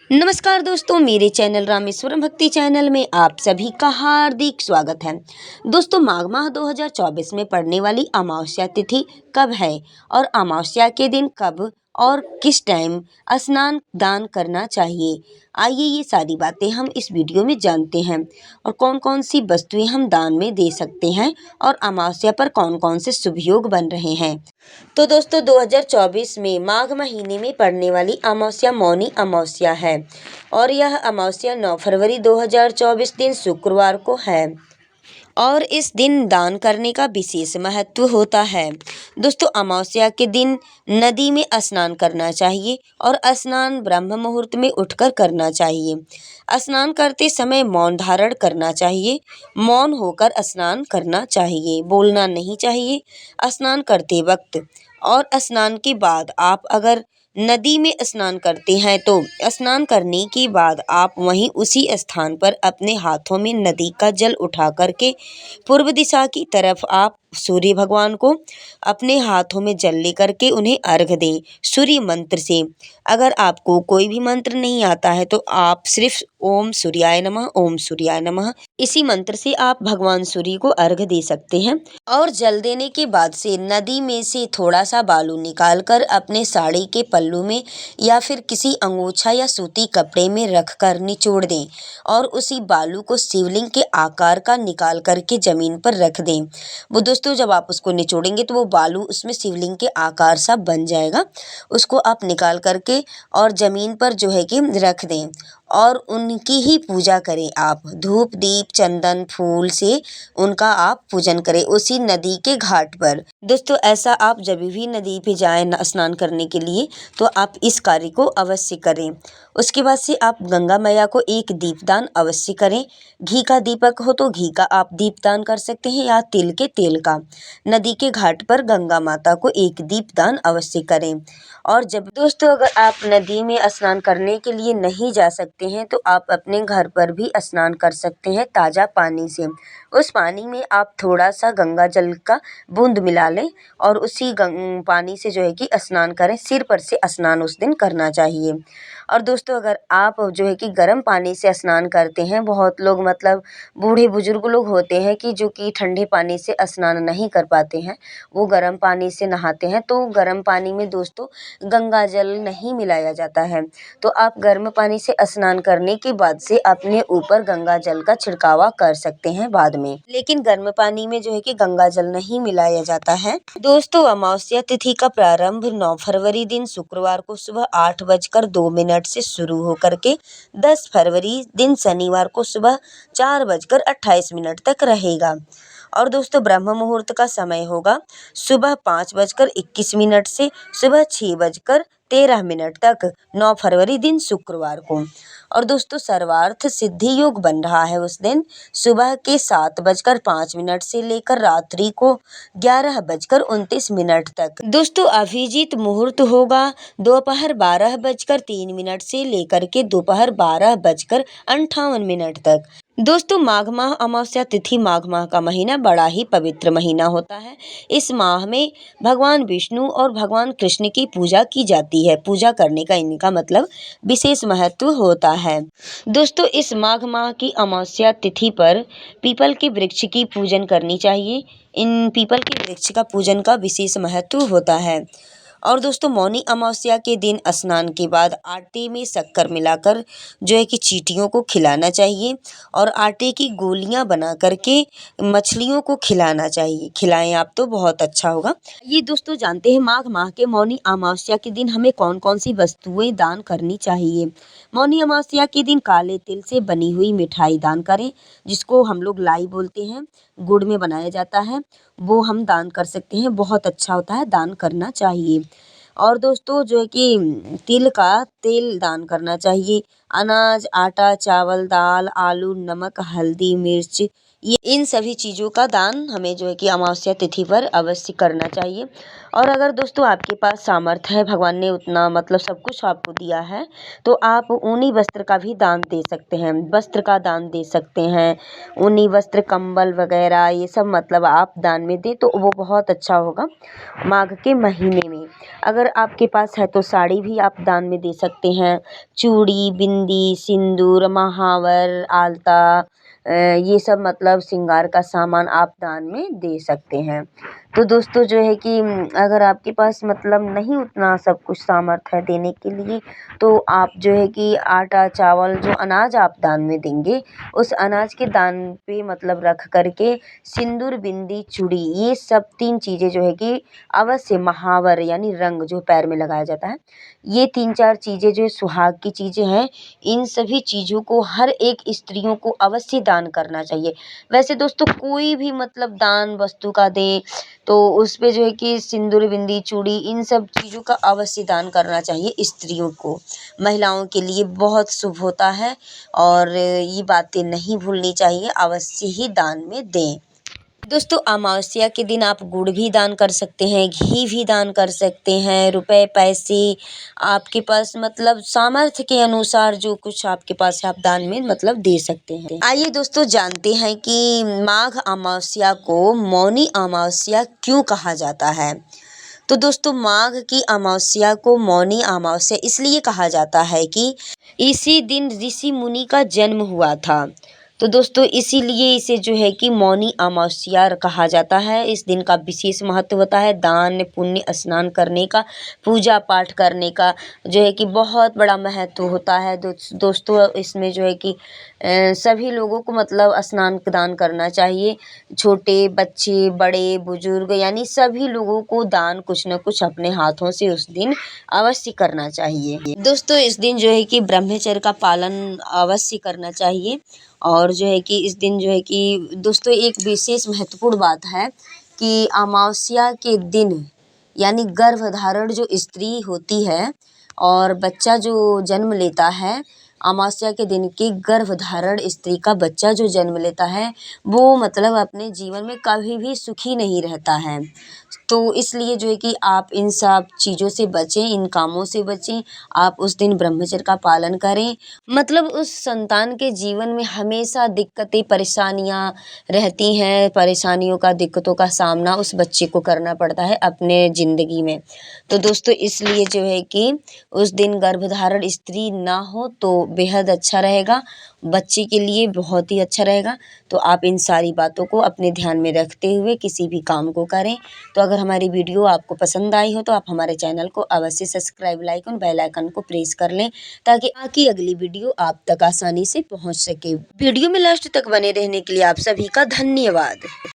नमस्कार दोस्तों, मेरे चैनल रामेश्वरम भक्ति चैनल में आप सभी का हार्दिक स्वागत है। दोस्तों, माघ माह 2024 में पड़ने वाली अमावस्या तिथि कब है और अमावस्या के दिन कब और किस टाइम स्नान दान करना चाहिए। आइए ये सारी बातें हम इस वीडियो में जानते हैं और कौन कौन सी वस्तुएं हम दान में दे सकते हैं और अमावस्या पर कौन कौन से शुभ योग बन रहे हैं। तो दोस्तों, 2024 में माघ महीने में पड़ने वाली अमावस्या मौनी अमावस्या है और यह अमावस्या 9 फरवरी 2024 दिन शुक्रवार को है और इस दिन दान करने का विशेष महत्व होता है। दोस्तों, अमावस्या के दिन नदी में स्नान करना चाहिए और स्नान ब्रह्म मुहूर्त में उठकर करना चाहिए। स्नान करते समय मौन धारण करना चाहिए। मौन होकर स्नान करना चाहिए, बोलना नहीं चाहिए स्नान करते वक्त। और स्नान के बाद आप अगर नदी में स्नान करते हैं तो स्नान करने के बाद आप वहीं उसी स्थान पर अपने हाथों में नदी का जल उठा करके पूर्व दिशा की तरफ आप सूर्य भगवान को अपने हाथों में जल लेकर के उन्हें अर्घ दें सूर्य मंत्र से। अगर आपको कोई भी मंत्र नहीं आता है तो आप सिर्फ ओम सूर्याय नमः, ओम सूर्याय नमः इसी मंत्र से आप भगवान सूर्य को अर्घ दे सकते हैं। और जल देने के बाद से नदी में से थोड़ा सा बालू निकाल कर अपने साड़ी के पल्लू में या फिर किसी अंगोछा या सूती कपड़े में रख कर निचोड़ दें और उसी बालू को शिवलिंग के आकार का निकाल करके जमीन पर रख दें। वो दोस्तों, जब आप उसको निचोड़ेंगे तो वो बालू उसमें शिवलिंग के आकार सा बन जाएगा। उसको आप निकाल करके और जमीन पर जो है कि रख दें और उनकी ही पूजा करें। आप धूप दीप चंदन फूल से उनका आप पूजन करें उसी नदी के घाट पर। दोस्तों, ऐसा आप जब भी नदी पे जाएं स्नान करने के लिए तो आप इस कार्य को अवश्य करें। उसके बाद से आप गंगा मैया को एक दीपदान अवश्य करें। घी का दीपक हो तो घी का आप दीपदान कर सकते हैं या तिल के तेल का। नदी के घाट पर गंगा माता को एक दीपदान अवश्य करें। और जब दोस्तों, अगर आप नदी में स्नान करने के लिए नहीं जा सकते हैं तो आप अपने घर पर भी स्नान कर सकते हैं ताज़ा पानी से। उस पानी में आप थोड़ा सा गंगा जल का बूंद मिला लें और उसी पानी से जो है कि स्नान करें। सिर पर से स्नान उस दिन करना चाहिए। और दोस्तों, अगर आप जो है कि गर्म पानी से स्नान करते हैं, बहुत लोग मतलब बूढ़े बुजुर्ग लोग होते हैं कि जो कि ठंडे पानी से स्नान नहीं कर पाते हैं, वो गर्म पानी से नहाते हैं। तो गर्म पानी में दोस्तों गंगा जल नहीं मिलाया जाता है। तो आप गर्म पानी से स्नान करने के बाद से अपने ऊपर गंगा जल का छिड़कावा कर सकते हैं बाद में, लेकिन गर्म पानी में जो है कि गंगा जल नहीं मिलाया जाता है। दोस्तों, अमावस्या तिथि का प्रारंभ 9 फरवरी दिन शुक्रवार को सुबह 8:02 से शुरू होकर के 10 फरवरी दिन शनिवार को सुबह 4:28 तक रहेगा। और दोस्तों, ब्रह्म मुहूर्त का समय होगा सुबह 5:21 से सुबह 6:13 तक 9 फरवरी दिन शुक्रवार को। और दोस्तों, सर्वार्थ सिद्धि योग बन रहा है उस दिन सुबह के 7:05 से लेकर रात्रि को 11:29 तक। दोस्तों, अभिजीत मुहूर्त होगा दोपहर 12:03 से लेकर के दोपहर 12:58 तक। दोस्तों, माघ माह अमावस्या तिथि माघ माह का महीना बड़ा ही पवित्र महीना होता है। इस माह में भगवान विष्णु और भगवान कृष्ण की पूजा की जाती है। पूजा करने का इनका मतलब विशेष महत्व होता है। दोस्तों, इस माघ माह की अमावस्या तिथि पर पीपल के वृक्ष की पूजन करनी चाहिए। इन पीपल के वृक्ष का पूजन का विशेष महत्व होता है। और दोस्तों, मौनी अमावस्या के दिन स्नान के बाद आटे में शक्कर मिलाकर जो है कि चींटियों को खिलाना चाहिए और आटे की गोलियां बना करके मछलियों को खिलाना चाहिए। खिलाएं आप तो बहुत अच्छा होगा। ये दोस्तों, जानते हैं माघ माह के मौनी अमावस्या के दिन हमें कौन कौन सी वस्तुएं दान करनी चाहिए। मौनी अमावस्या के दिन काले तिल से बनी हुई मिठाई दान करें, जिसको हम लोग लाई बोलते हैं, गुड़ में बनाया जाता है। वो हम दान कर सकते हैं, बहुत अच्छा होता है, दान करना चाहिए। और दोस्तों, जो है कि तिल का तेल दान करना चाहिए। अनाज आटा चावल दाल आलू नमक हल्दी मिर्च ये इन सभी चीज़ों का दान हमें जो है कि अमावस्या तिथि पर अवश्य करना चाहिए। और अगर दोस्तों आपके पास सामर्थ्य है, भगवान ने उतना मतलब सब कुछ आपको दिया है, तो आप ऊनी वस्त्र का भी दान दे सकते हैं, वस्त्र का दान दे सकते हैं। ऊनी वस्त्र, कंबल वगैरह ये सब मतलब आप दान में दें तो वो बहुत अच्छा होगा माघ के महीने में। अगर आपके पास है तो साड़ी भी आप दान में दे सकते हैं। चूड़ी, बिंदी, सिंदूर, महावर, आलता, ये सब मतलब श्रृंगार का सामान आप दान में दे सकते हैं। तो दोस्तों जो है कि अगर आपके पास मतलब नहीं उतना सब कुछ सामर्थ्य है देने के लिए, तो आप जो है कि आटा, चावल, जो अनाज आप दान में देंगे, उस अनाज के दान पे मतलब रख कर के सिंदूर, बिंदी, चूड़ी, ये सब 3 चीज़ें जो है कि अवश्य, महावर यानी रंग जो पैर में लगाया जाता है, ये 3-4 चीज़ें जो सुहाग की चीज़ें हैं, इन सभी चीज़ों को हर एक स्त्रियों को अवश्य दान करना चाहिए। वैसे दोस्तों कोई भी मतलब दान वस्तु का दे, तो उस पे जो है कि सिंदूर, बिंदी, चूड़ी, इन सब चीज़ों का अवश्य दान करना चाहिए स्त्रियों को। महिलाओं के लिए बहुत शुभ होता है और ये बातें नहीं भूलनी चाहिए, अवश्य ही दान में दें। दोस्तों अमावस्या के दिन आप गुड़ भी दान कर सकते हैं, घी भी दान कर सकते हैं, रुपए, पैसे आपके पास मतलब सामर्थ्य के अनुसार जो कुछ आपके पास है आप दान में मतलब दे सकते हैं। आइए दोस्तों जानते हैं कि माघ अमावस्या को मौनी अमावस्या क्यों कहा जाता है। तो दोस्तों माघ की अमावस्या को मौनी अमावस्या इसलिए कहा जाता है कि इसी दिन ऋषि मुनि का जन्म हुआ था। तो दोस्तों इसीलिए इसे जो है कि मौनी अमावस्या कहा जाता है। इस दिन का विशेष महत्व होता है, दान पुण्य स्नान करने का, पूजा पाठ करने का जो है कि बहुत बड़ा महत्व होता है। दोस्तों इसमें जो है कि सभी लोगों को मतलब स्नान दान करना चाहिए। छोटे बच्चे, बड़े बुजुर्ग यानी सभी लोगों को दान कुछ न कुछ अपने हाथों से उस दिन अवश्य करना चाहिए। दोस्तों इस दिन जो है कि ब्रह्मचर्य का पालन अवश्य करना चाहिए। और जो है कि इस दिन जो है कि दोस्तों एक विशेष महत्वपूर्ण बात है कि अमावस्या के दिन यानी गर्भधारण जो स्त्री होती है और बच्चा जो जन्म लेता है, अमावस्या के दिन की गर्भधारण स्त्री का बच्चा जो जन्म लेता है, वो मतलब अपने जीवन में कभी भी सुखी नहीं रहता है। तो इसलिए जो है कि आप इन सब चीज़ों से बचें, इन कामों से बचें। आप उस दिन ब्रह्मचर्य का पालन करें। मतलब उस संतान के जीवन में हमेशा दिक्कतें, परेशानियाँ रहती हैं, परेशानियों का, दिक्कतों का सामना उस बच्चे को करना पड़ता है अपने ज़िंदगी में। तो दोस्तों इसलिए जो है कि उस दिन गर्भधारण स्त्री ना हो तो बेहद अच्छा रहेगा, बच्चे के लिए बहुत ही अच्छा रहेगा। तो आप इन सारी बातों को अपने ध्यान में रखते हुए किसी भी काम को करें। तो अगर हमारी वीडियो आपको पसंद आई हो तो आप हमारे चैनल को अवश्य सब्सक्राइब, लाइक और बेल आइकन को प्रेस कर लें ताकि आगे अगली वीडियो आप तक आसानी से पहुंच सके। वीडियो में लास्ट तक बने रहने के लिए आप सभी का धन्यवाद।